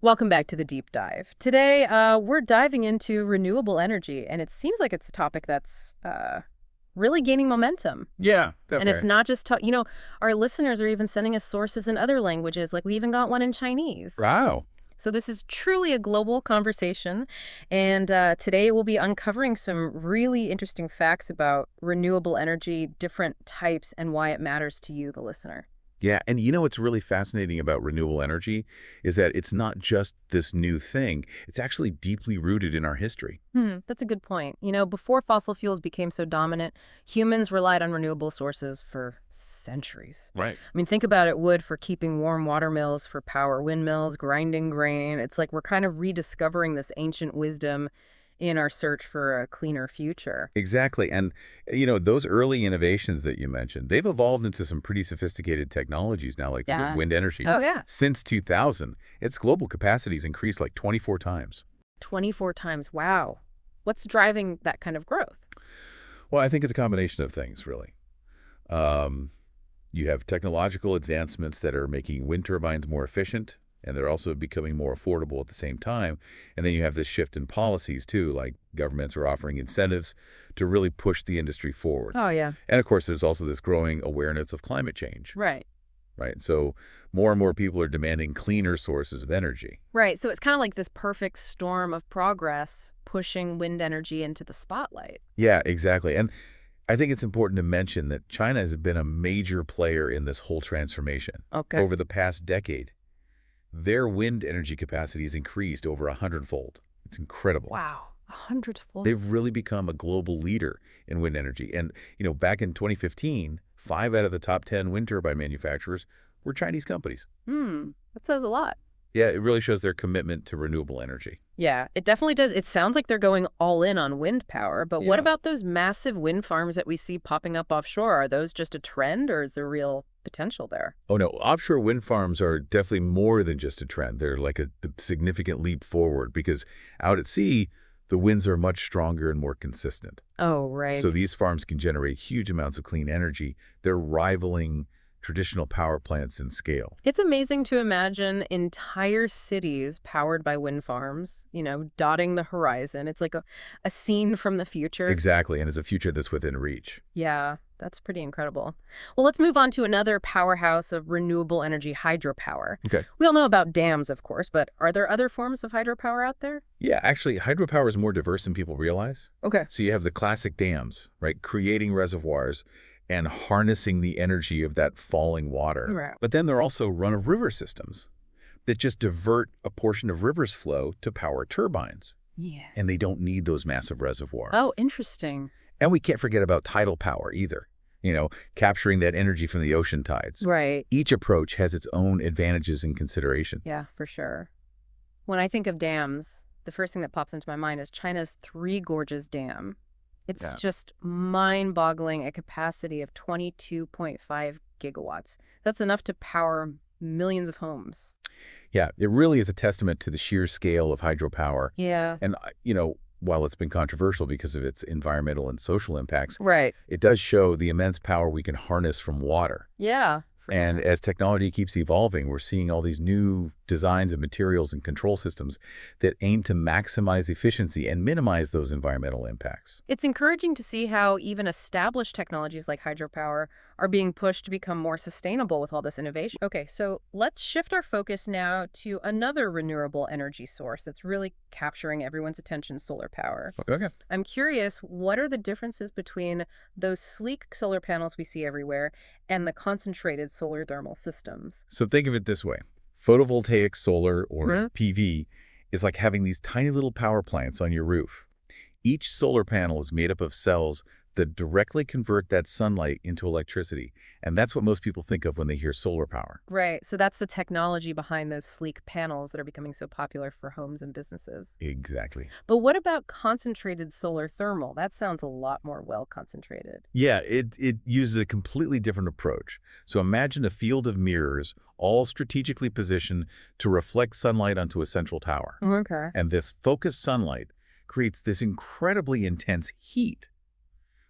Welcome back to the deep dive. Today, we're diving into renewable energy, and it seems like it's a topic that's really gaining momentum. Yeah, And it's definitely. not just, our listeners are even sending us sources in other languages, like we even got one in Chinese. Wow. So this is truly a global conversation, and today we'll be uncovering some really interesting facts about renewable energy, different types, and why it matters to you, the listener. Yeah, and you know what's really fascinating about renewable energy is that it's not just this new thing. It's actually deeply rooted in our history. That's a good point. Before fossil fuels became so dominant, humans relied on renewable sources for centuries. Right. I mean, think about it, wood for keeping warm, water mills for power, windmills, grinding grain. It's like we're kind of rediscovering this ancient wisdom in our search for a cleaner future. Exactly. And, those early innovations that you mentioned, they've evolved into some pretty sophisticated technologies now, like the Yeah. wind energy. Oh, yeah. Since 2000, its global capacity's increased like 24 times. 24 times. Wow. What's driving that kind of growth? Well, I think it's a combination of things, really. You have technological advancements that are making wind turbines more efficient, and they're also becoming more affordable at the same time. And then you have this shift in policies, too, like governments are offering incentives to really push the industry forward. Oh, yeah. And, of course, there's also this growing awareness of climate change, Right. right? So more and more people are demanding cleaner sources of energy. Right. So it's kind of like this perfect storm of progress pushing wind energy into the spotlight. Yeah, exactly. And I think it's important to mention that China has been a major player in this whole transformation. Okay. Over the past decade, their wind energy capacity has increased over 100-fold. It's incredible. Wow. 100-fold. They've really become a global leader in wind energy. And, back in 2015, 5 out of the top 10 wind turbine manufacturers were Chinese companies. That says a lot. Yeah, it really shows their commitment to renewable energy. Yeah, it definitely does. It sounds like they're going all in on wind power, but what Yeah. about those massive wind farms that we see popping up offshore? Are those just a trend, or is there real potential there? Oh, no, offshore wind farms are definitely more than just a trend. They're like a significant leap forward because out at sea, the winds are much stronger and more consistent. Oh, right. So these farms can generate huge amounts of clean energy. They're rivaling traditional power plants in scale. It's amazing to imagine entire cities powered by wind farms, dotting the horizon. It's like a scene from the future. Exactly, and it's a future that's within reach. Yeah, that's pretty incredible. Well, let's move on to another powerhouse of renewable energy, hydropower. Okay. We all know about dams, of course, but are there other forms of hydropower out there? Yeah, actually, hydropower is more diverse than people realize. Okay. So you have the classic dams, right, creating reservoirs and harnessing the energy of that falling water. Right. But then there are also run-of-river systems that just divert a portion of river's flow to power turbines. Yeah. And they don't need those massive reservoirs. Oh, interesting. And we can't forget about tidal power either, capturing that energy from the ocean tides. Right. Each approach has its own advantages and consideration. Yeah, for sure. When I think of dams, the first thing that pops into my mind is China's Three Gorges Dam. It's Yeah. just mind-boggling, a capacity of 22.5 gigawatts. That's enough to power millions of homes. Yeah, it really is a testament to the sheer scale of hydropower. Yeah. And, while it's been controversial because of its environmental and social impacts, Right. it does show the immense power we can harness from water. Yeah. And as technology keeps evolving, we're seeing all these new designs of materials and control systems that aim to maximize efficiency and minimize those environmental impacts. It's encouraging to see how even established technologies like hydropower are being pushed to become more sustainable with all this innovation. Okay, so let's shift our focus now to another renewable energy source that's really capturing everyone's attention, solar power. Okay. I'm curious, what are the differences between those sleek solar panels we see everywhere and the concentrated solar thermal systems? So think of it this way. Photovoltaic solar, or Mhm. PV, is like having these tiny little power plants on your roof. Each solar panel is made up of cells that directly convert that sunlight into electricity. And that's what most people think of when they hear solar power. Right, so that's the technology behind those sleek panels that are becoming so popular for homes and businesses. Exactly. But what about concentrated solar thermal? That sounds a lot more well concentrated. Yeah, it uses a completely different approach. So imagine a field of mirrors, all strategically positioned to reflect sunlight onto a central tower. Okay. And this focused sunlight creates this incredibly intense heat.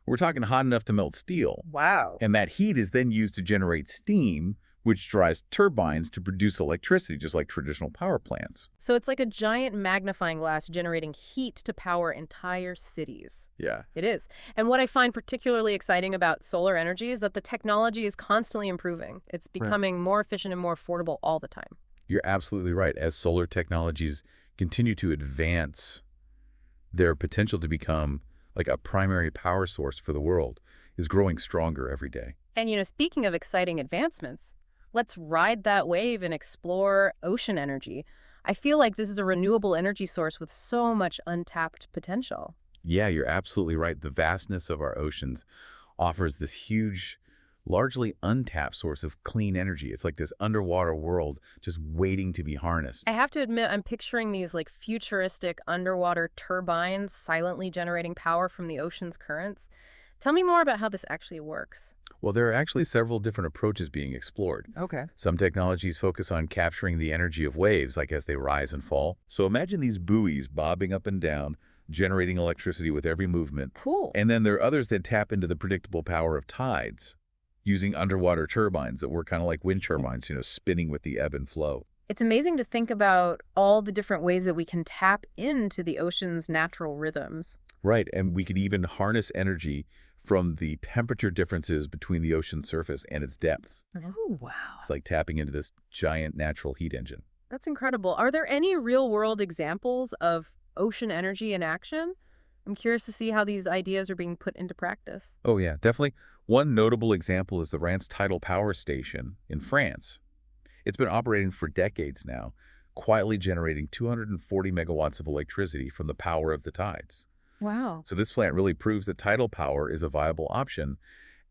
We're talking hot enough to melt steel. Wow. And that heat is then used to generate steam, which drives turbines to produce electricity just like traditional power plants. So it's like a giant magnifying glass generating heat to power entire cities. Yeah. It is. And what I find particularly exciting about solar energy is that the technology is constantly improving. It's Right. becoming more efficient and more affordable all the time. You're absolutely right. As solar technologies continue to advance, their potential to become like a primary power source for the world is growing stronger every day. And, speaking of exciting advancements, let's ride that wave and explore ocean energy. I feel like this is a renewable energy source with so much untapped potential. Yeah, you're absolutely right. The vastness of our oceans offers this huge, largely untapped source of clean energy. It's like this underwater world just waiting to be harnessed. I have to admit, I'm picturing these like futuristic underwater turbines silently generating power from the ocean's currents. Tell me more about how this actually works. Well, there are actually several different approaches being explored. Okay. Some technologies focus on capturing the energy of waves, like as they rise and fall. So imagine these buoys bobbing up and down, generating electricity with every movement. Cool. And then there are others that tap into the predictable power of tides, using underwater turbines that work kind of like wind turbines, spinning with the ebb and flow. It's amazing to think about all the different ways that we can tap into the ocean's natural rhythms. Right, and we could even harness energy from the temperature differences between the ocean surface and its depths. Oh, wow. It's like tapping into this giant natural heat engine. That's incredible. Are there any real-world examples of ocean energy in action? I'm curious to see how these ideas are being put into practice. Oh yeah, definitely. One notable example is the Rance Tidal Power Station in France. It's been operating for decades now, quietly generating 240 megawatts of electricity from the power of the tides. Wow. So this plant really proves that tidal power is a viable option,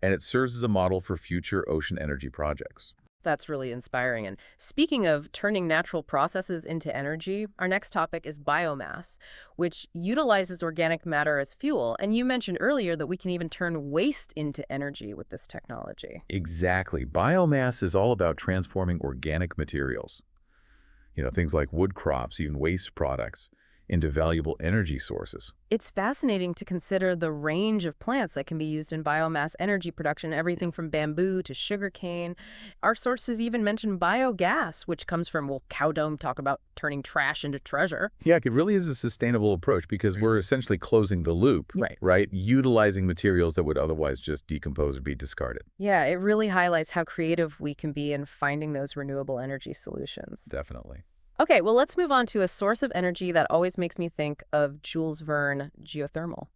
and it serves as a model for future ocean energy projects. That's really inspiring. And speaking of turning natural processes into energy, our next topic is biomass, which utilizes organic matter as fuel. And you mentioned earlier that we can even turn waste into energy with this technology. Exactly. Biomass is all about transforming organic materials, things like wood crops, even waste products, into valuable energy sources. It's fascinating to consider the range of plants that can be used in biomass energy production, everything from bamboo to sugarcane. Our sources even mention biogas, which comes from, cow dung, talk about turning trash into treasure. Yeah, it really is a sustainable approach because we're essentially closing the loop, right? Utilizing materials that would otherwise just decompose or be discarded. Yeah, it really highlights how creative we can be in finding those renewable energy solutions. Definitely. Okay, well, let's move on to a source of energy that always makes me think of Jules Verne, geothermal.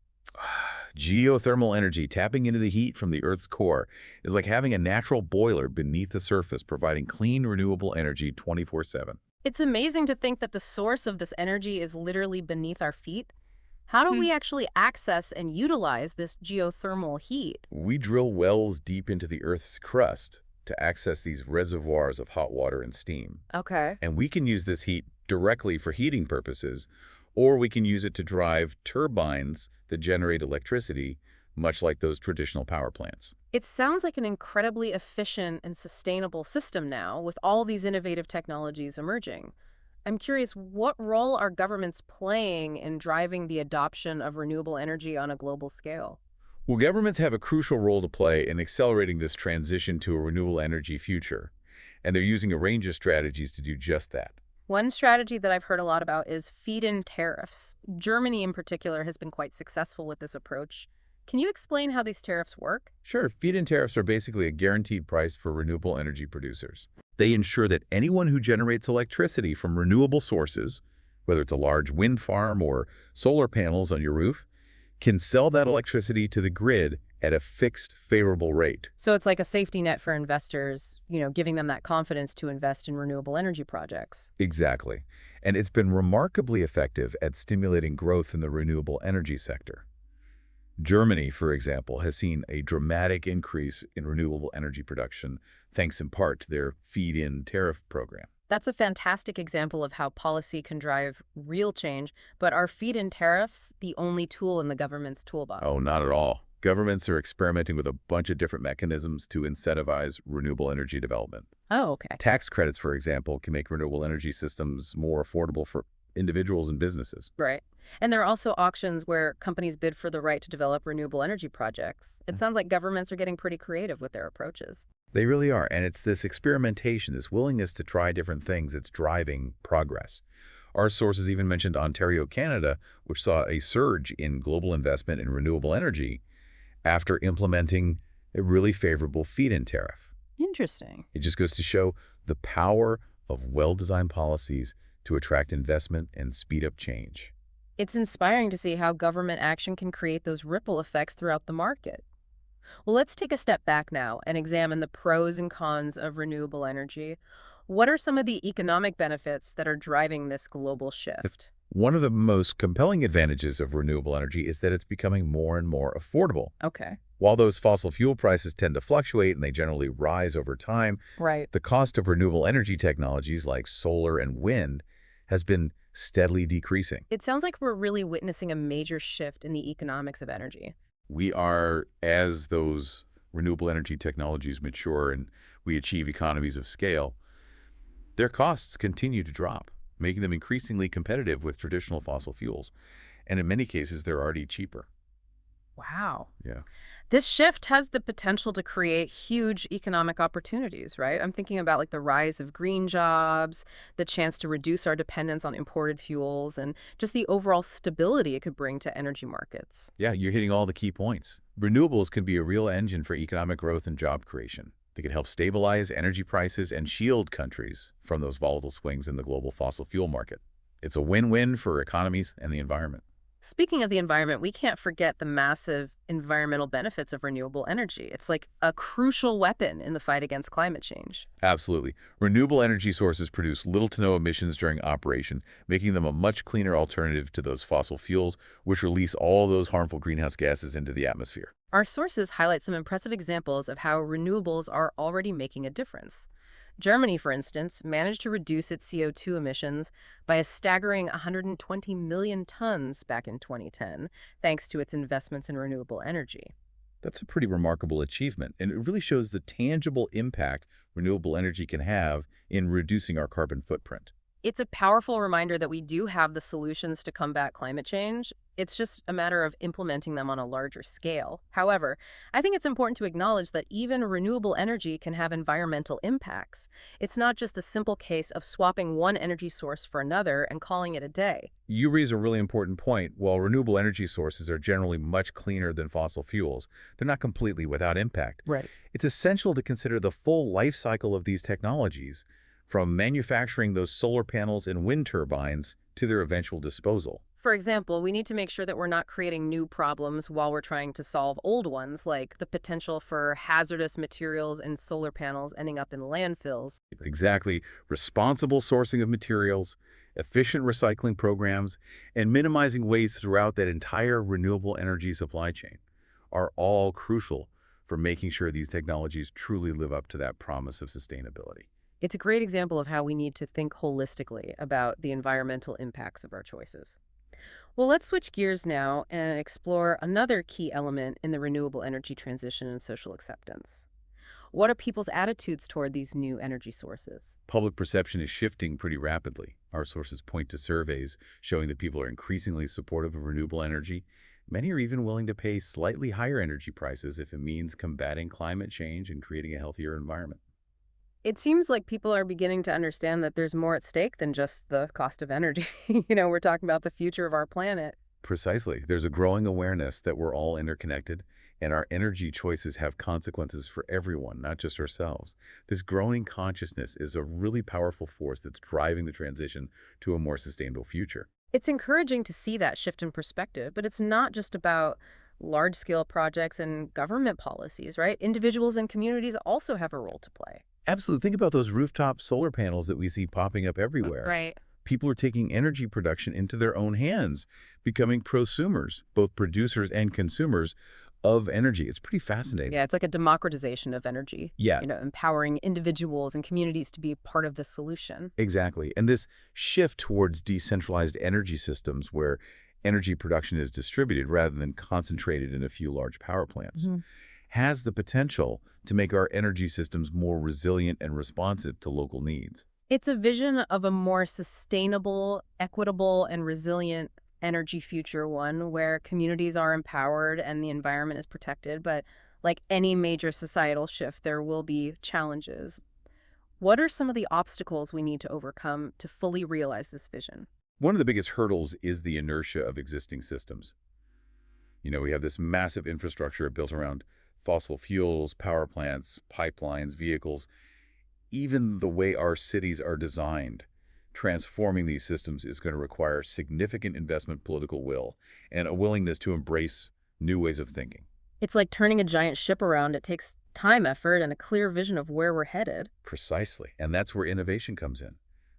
Geothermal energy, tapping into the heat from the Earth's core, is like having a natural boiler beneath the surface, providing clean, renewable energy 24/7. It's amazing to think that the source of this energy is literally beneath our feet. How do we actually access and utilize this geothermal heat? We drill wells deep into the Earth's crust to access these reservoirs of hot water and steam. Okay. And we can use this heat directly for heating purposes, or we can use it to drive turbines that generate electricity, much like those traditional power plants. It sounds like an incredibly efficient and sustainable system now, with all these innovative technologies emerging. I'm curious, what role are governments playing in driving the adoption of renewable energy on a global scale? Well, governments have a crucial role to play in accelerating this transition to a renewable energy future, and they're using a range of strategies to do just that. One strategy that I've heard a lot about is feed-in tariffs. Germany in particular has been quite successful with this approach. Can you explain how these tariffs work? Sure, feed-in tariffs are basically a guaranteed price for renewable energy producers. They ensure that anyone who generates electricity from renewable sources, whether it's a large wind farm or solar panels on your roof, can sell that electricity to the grid at a fixed, favorable rate. So it's like a safety net for investors, giving them that confidence to invest in renewable energy projects. Exactly. And it's been remarkably effective at stimulating growth in the renewable energy sector. Germany, for example, has seen a dramatic increase in renewable energy production, thanks in part to their feed-in tariff program. That's a fantastic example of how policy can drive real change, but are feed-in tariffs the only tool in the government's toolbox? Oh, not at all. Governments are experimenting with a bunch of different mechanisms to incentivize renewable energy development. Oh, okay. Tax credits, for example, can make renewable energy systems more affordable for individuals and businesses. Right. And there are also auctions where companies bid for the right to develop renewable energy projects. It sounds like governments are getting pretty creative with their approaches. They really are. And it's this experimentation, this willingness to try different things that's driving progress. Our sources even mentioned Ontario, Canada, which saw a surge in global investment in renewable energy after implementing a really favorable feed-in tariff. Interesting. It just goes to show the power of well-designed policies to attract investment and speed up change. It's inspiring to see how government action can create those ripple effects throughout the market. Well, let's take a step back now and examine the pros and cons of renewable energy. What are some of the economic benefits that are driving this global shift? One of the most compelling advantages of renewable energy is that it's becoming more and more affordable. Okay. While those fossil fuel prices tend to fluctuate and they generally rise over time, Right. the cost of renewable energy technologies like solar and wind has been steadily decreasing. It sounds like we're really witnessing a major shift in the economics of energy. We are, as those renewable energy technologies mature and we achieve economies of scale, their costs continue to drop, making them increasingly competitive with traditional fossil fuels. And in many cases, they're already cheaper. Wow. Yeah. This shift has the potential to create huge economic opportunities, right? I'm thinking about like the rise of green jobs, the chance to reduce our dependence on imported fuels, and just the overall stability it could bring to energy markets. Yeah, you're hitting all the key points. Renewables can be a real engine for economic growth and job creation. They can help stabilize energy prices and shield countries from those volatile swings in the global fossil fuel market. It's a win-win for economies and the environment. Speaking of the environment, we can't forget the massive environmental benefits of renewable energy. It's like a crucial weapon in the fight against climate change. Absolutely. Renewable energy sources produce little to no emissions during operation, making them a much cleaner alternative to those fossil fuels, which release all those harmful greenhouse gases into the atmosphere. Our sources highlight some impressive examples of how renewables are already making a difference. Germany, for instance, managed to reduce its CO2 emissions by a staggering 120 million tons back in 2010, thanks to its investments in renewable energy. That's a pretty remarkable achievement, and it really shows the tangible impact renewable energy can have in reducing our carbon footprint. It's a powerful reminder that we do have the solutions to combat climate change. It's just a matter of implementing them on a larger scale. However, I think it's important to acknowledge that even renewable energy can have environmental impacts. It's not just a simple case of swapping one energy source for another and calling it a day. You raise a really important point. While renewable energy sources are generally much cleaner than fossil fuels, they're not completely without impact. Right. It's essential to consider the full life cycle of these technologies, from manufacturing those solar panels and wind turbines to their eventual disposal. For example, we need to make sure that we're not creating new problems while we're trying to solve old ones, like the potential for hazardous materials and solar panels ending up in landfills. Exactly. Responsible sourcing of materials, efficient recycling programs, and minimizing waste throughout that entire renewable energy supply chain are all crucial for making sure these technologies truly live up to that promise of sustainability. It's a great example of how we need to think holistically about the environmental impacts of our choices. Well, let's switch gears now and explore another key element in the renewable energy transition and social acceptance. What are people's attitudes toward these new energy sources? Public perception is shifting pretty rapidly. Our sources point to surveys showing that people are increasingly supportive of renewable energy. Many are even willing to pay slightly higher energy prices if it means combating climate change and creating a healthier environment. It seems like people are beginning to understand that there's more at stake than just the cost of energy. We're talking about the future of our planet. Precisely. There's a growing awareness that we're all interconnected, and our energy choices have consequences for everyone, not just ourselves. This growing consciousness is a really powerful force that's driving the transition to a more sustainable future. It's encouraging to see that shift in perspective, but it's not just about large-scale projects and government policies, right? Individuals and communities also have a role to play. Absolutely. Think about those rooftop solar panels that we see popping up everywhere. Right. People are taking energy production into their own hands, becoming prosumers, both producers and consumers of energy. It's pretty fascinating. Yeah, it's like a democratization of energy. Yeah, Empowering individuals and communities to be part of the solution. exactly. And this shift towards decentralized energy systems where energy production is distributed rather than concentrated in a few large power plants has the potential to make our energy systems more resilient and responsive to local needs. It's a vision of a more sustainable, equitable, and resilient energy future, one where communities are empowered and the environment is protected. But like any major societal shift, there will be challenges. What are some of the obstacles we need to overcome to fully realize this vision? One of the biggest hurdles is the inertia of existing systems. We have this massive infrastructure built around fossil fuels, power plants, pipelines, vehicles. Even the way our cities are designed, transforming these systems is going to require significant investment, political will, and a willingness to embrace new ways of thinking. It's like turning a giant ship around. It takes time, effort, and a clear vision of where we're headed. Precisely. And that's where innovation comes in.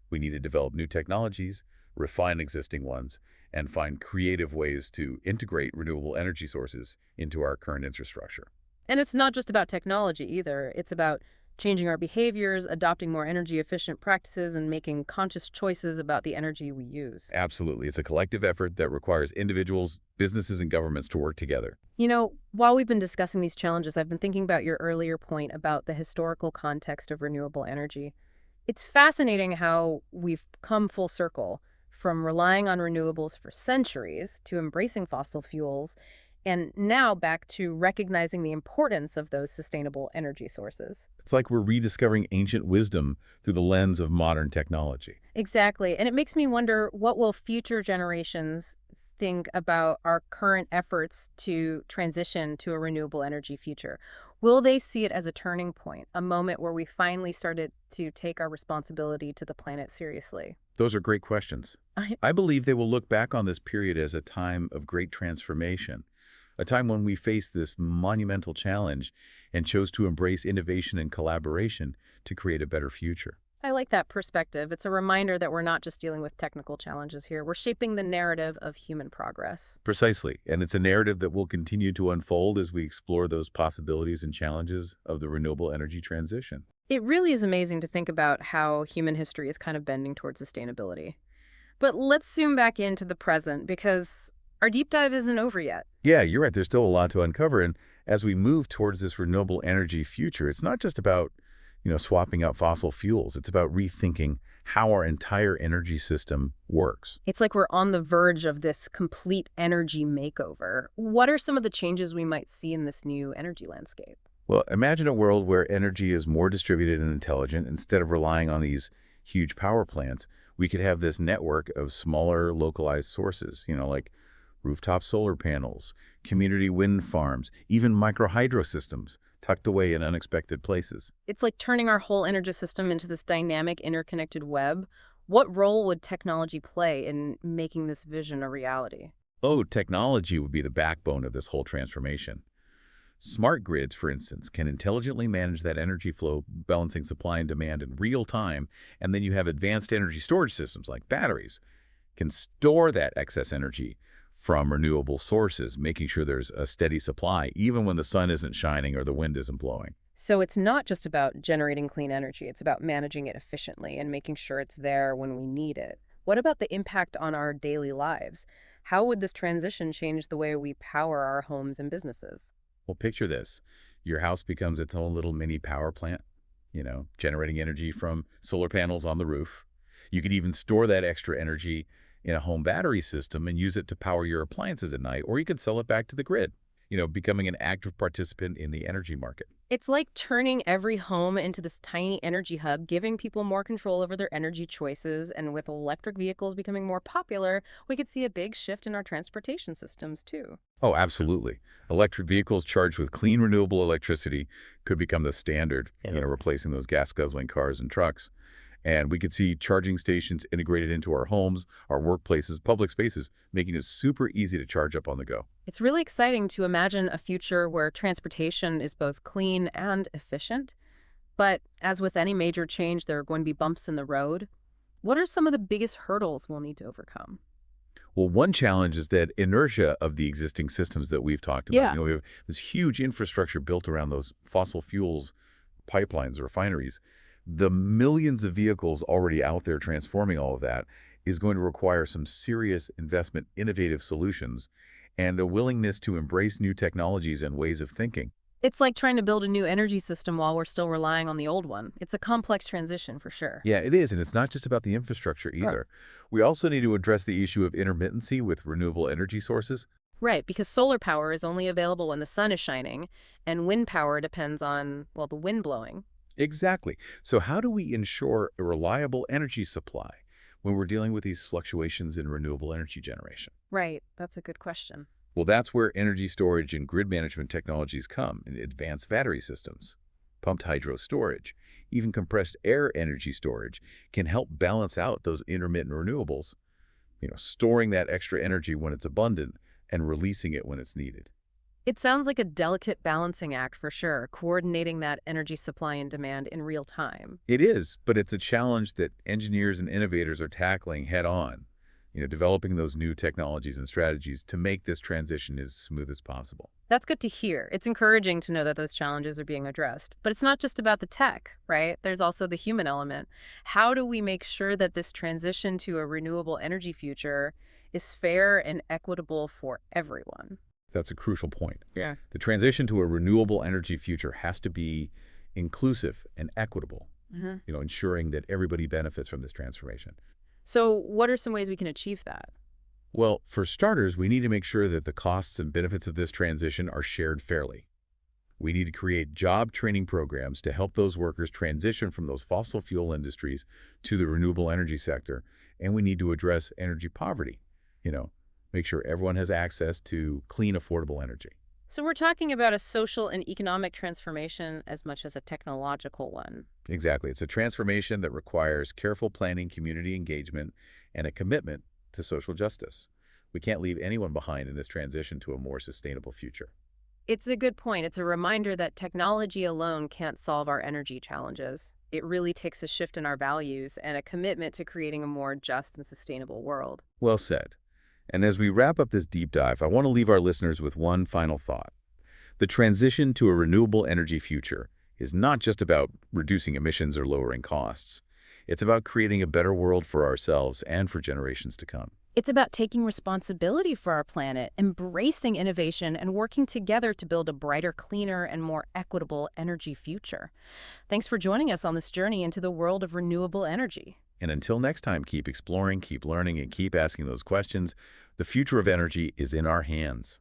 We need to develop new technologies, refine existing ones, and find creative ways to integrate renewable energy sources into our current infrastructure. And it's not just about technology either. It's about changing our behaviors, adopting more energy-efficient practices, and making conscious choices about the energy we use. Absolutely. It's a collective effort that requires individuals, businesses, and governments to work together. While we've been discussing these challenges, I've been thinking about your earlier point about the historical context of renewable energy. It's fascinating how we've come full circle from relying on renewables for centuries to embracing fossil fuels, and now back to recognizing the importance of those sustainable energy sources. It's like we're rediscovering ancient wisdom through the lens of modern technology. Exactly. And it makes me wonder, what will future generations think about our current efforts to transition to a renewable energy future? Will they see it as a turning point, a moment where we finally started to take our responsibility to the planet seriously? Those are great questions. I, I believe they will look back on this period as a time of great transformation, a time when we faced this monumental challenge and chose to embrace innovation and collaboration to create a better future. I like that perspective. It's a reminder that we're not just dealing with technical challenges here. We're shaping the narrative of human progress. Precisely. And it's a narrative that will continue to unfold as we explore those possibilities and challenges of the renewable energy transition. It really is amazing to think about how human history is kind of bending towards sustainability. But let's zoom back into the present, because our deep dive isn't over yet. Yeah, you're right. There's still a lot to uncover. And as we move towards this renewable energy future, it's not just about swapping out fossil fuels. It's about rethinking how our entire energy system works. It's like we're on the verge of this complete energy makeover. What are some of the changes we might see in this new energy landscape? Well, imagine a world where energy is more distributed and intelligent. Instead of relying on these huge power plants, we could have this network of smaller localized sources, like rooftop solar panels, community wind farms, even microhydro systems tucked away in unexpected places. It's like turning our whole energy system into this dynamic, interconnected web. What role would technology play in making this vision a reality? Oh, technology would be the backbone of this whole transformation. Smart grids, for instance, can intelligently manage that energy flow, balancing supply and demand in real time. And then you have advanced energy storage systems like batteries, can store that excess energy from renewable sources, making sure there's a steady supply, even when the sun isn't shining or the wind isn't blowing. So it's not just about generating clean energy, it's about managing it efficiently and making sure it's there when we need it. What about the impact on our daily lives? How would this transition change the way we power our homes and businesses? Well, picture this. Your house becomes its own little mini power plant, generating energy from solar panels on the roof. You could even store that extra energy in a home battery system and use it to power your appliances at night, or you could sell it back to the grid, becoming an active participant in the energy market. It's like turning every home into this tiny energy hub, giving people more control over their energy choices. And with electric vehicles becoming more popular, we could see a big shift in our transportation systems, too. Oh, absolutely. Electric vehicles charged with clean, renewable electricity could become the standard, replacing those gas-guzzling cars and trucks. And we could see charging stations integrated into our homes, our workplaces, public spaces, making it super easy to charge up on the go. It's really exciting to imagine a future where transportation is both clean and efficient. But as with any major change, there are going to be bumps in the road. What are some of the biggest hurdles we'll need to overcome? Well, one challenge is that inertia of the existing systems that we've talked about. Yeah. We have this huge infrastructure built around those fossil fuels pipelines, refineries. The millions of vehicles already out there transforming all of that is going to require some serious investment, innovative solutions, and a willingness to embrace new technologies and ways of thinking. It's like trying to build a new energy system while we're still relying on the old one. It's a complex transition for sure. Yeah, it is, and it's not just about the infrastructure Right. either. We also need to address the issue of intermittency with renewable energy sources. Right, because solar power is only available when the sun is shining, and wind power depends on, well, the wind blowing. Exactly. So how do we ensure a reliable energy supply when we're dealing with these fluctuations in renewable energy generation? Right, that's a good question. Well, that's where energy storage and grid management technologies come in advanced battery systems. Pumped hydro storage, even compressed air energy storage can help balance out those intermittent renewables, storing that extra energy when it's abundant and releasing it when it's needed. It sounds like a delicate balancing act for sure, coordinating that energy supply and demand in real time. It is, but it's a challenge that engineers and innovators are tackling head on, developing those new technologies and strategies to make this transition as smooth as possible. That's good to hear. It's encouraging to know that those challenges are being addressed. But it's not just about the tech, right? There's also the human element. How do we make sure that this transition to a renewable energy future is fair and equitable for everyone? That's a crucial point. Yeah. The transition to a renewable energy future has to be inclusive and equitable, ensuring that everybody benefits from this transformation. So what are some ways we can achieve that? Well, for starters, we need to make sure that the costs and benefits of this transition are shared fairly. We need to create job training programs to help those workers transition from those fossil fuel industries to the renewable energy sector. And we need to address energy poverty, make sure everyone has access to clean, affordable energy. So we're talking about a social and economic transformation as much as a technological one. Exactly. It's a transformation that requires careful planning, community engagement, and a commitment to social justice. We can't leave anyone behind in this transition to a more sustainable future. It's a good point. It's a reminder that technology alone can't solve our energy challenges. It really takes a shift in our values and a commitment to creating a more just and sustainable world. Well said. And as we wrap up this deep dive, I want to leave our listeners with one final thought. The transition to a renewable energy future is not just about reducing emissions or lowering costs. It's about creating a better world for ourselves and for generations to come. It's about taking responsibility for our planet, embracing innovation, and working together to build a brighter, cleaner, and more equitable energy future. Thanks for joining us on this journey into the world of renewable energy. And until next time, keep exploring, keep learning, and keep asking those questions. The future of energy is in our hands.